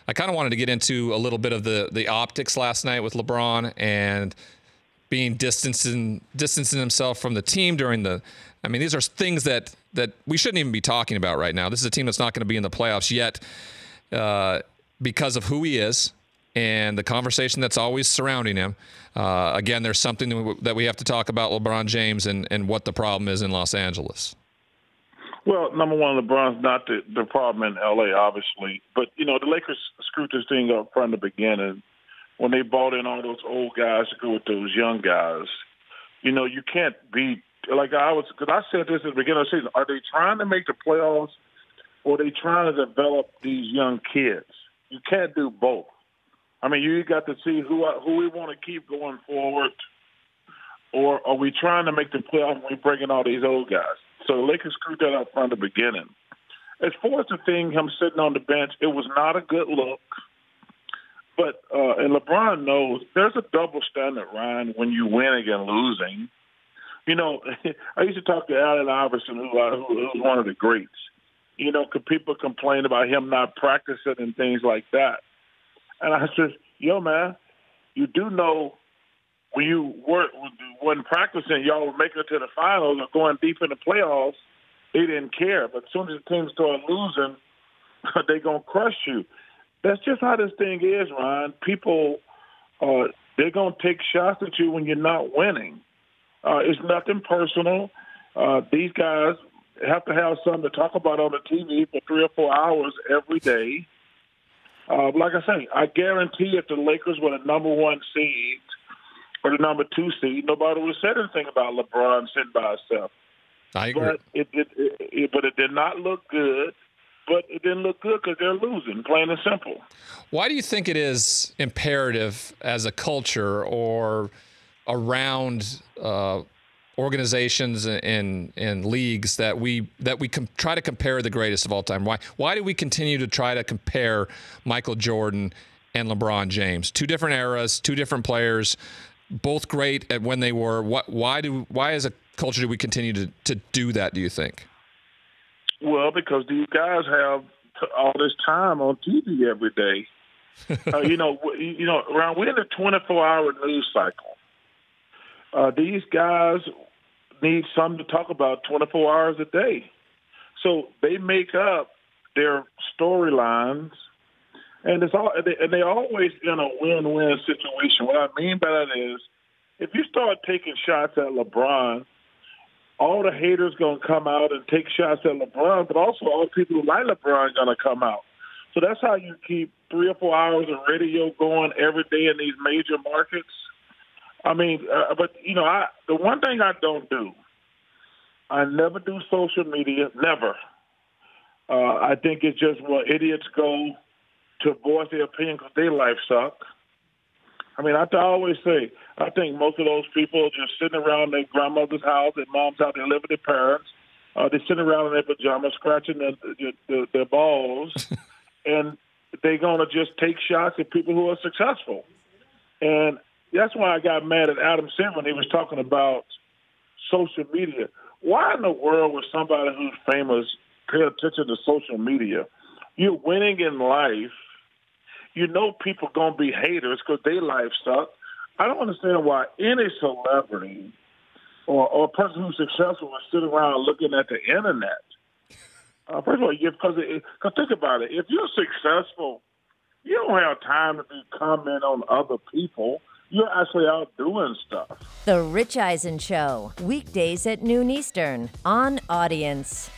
I kind of wanted to get into a little bit of the optics last night with LeBron and being distancing himself from the team during the. I mean, these are things that we shouldn't even be talking about right now. This is a team that's not going to be in the playoffs yet because of who he is and the conversation that's always surrounding him. Again, there's something that we have to talk about LeBron James and what the problem is in Los Angeles. Well, number one, LeBron's not the problem in L.A., obviously. But, the Lakers screwed this thing up from the beginning when they brought in all those old guys to go with those young guys. You can't be like because I said this at the beginning of the season. Are they trying to make the playoffs or are they trying to develop these young kids? You can't do both. I mean, you got to see who we want to keep going forward, or are we trying to make the playoffs when we bring in all these old guys? So the Lakers screwed that up from the beginning. As far as the thing, him sitting on the bench, it was not a good look. But and LeBron knows there's a double standard, Ryan, when you win against losing. I used to talk to Allen Iverson, who was one of the greats. People complain about him not practicing and things like that. And I said, man, you do know when you wasn't practicing, y'all were making it to the finals or going deep in the playoffs, they didn't care. But as soon as the team started losing, they're going to crush you. That's just how this thing is, Ryan. People, they're going to take shots at you when you're not winning. It's nothing personal. These guys have to have something to talk about on the TV for 3 or 4 hours every day. Like I say, I guarantee if the Lakers were the number 1 seed or the number 2 seed, nobody would have said anything about LeBron sitting by himself. I agree. But it did not look good. But it didn't look good because they're losing, plain and simple. Why do you think it is imperative as a culture or around organizations and leagues that we try to compare the greatest of all time? Why do we continue to try to compare Michael Jordan and LeBron James? 2 different eras, 2 different players, both great at when they were. Why as a culture do we continue to do that, do you think? Well, because these guys have all this time on TV every day. Around we're in a 24-hour news cycle. These guys need something to talk about 24 hours a day. So they make up their storylines, and they're always in a win-win situation. What I mean by that is, if you start taking shots at LeBron, all the haters going to come out and take shots at LeBron, but also all the people who like LeBron going to come out. So that's how you keep 3 or 4 hours of radio going every day in these major markets. I mean, the one thing I don't do, I never do social media, never. I think it's just where idiots go to voice their opinion because their life sucks. I mean, I always say, I think most of those people are just sitting around their grandmother's house, their mom's house, they live with their parents. They're sitting around in their pajamas, scratching their balls, and they're going to just take shots at people who are successful. And that's why I got mad at Adam Silver when he was talking about social media. Why in the world would somebody who's famous pay attention to social media? You're winning in life. People going to be haters because their life sucks. I don't understand why any celebrity or a person who's successful is sitting around looking at the internet. First of all, because think about it. If you're successful, you don't have time to be commenting on other people. You're actually out doing stuff. The Rich Eisen Show, weekdays at noon Eastern on Audience.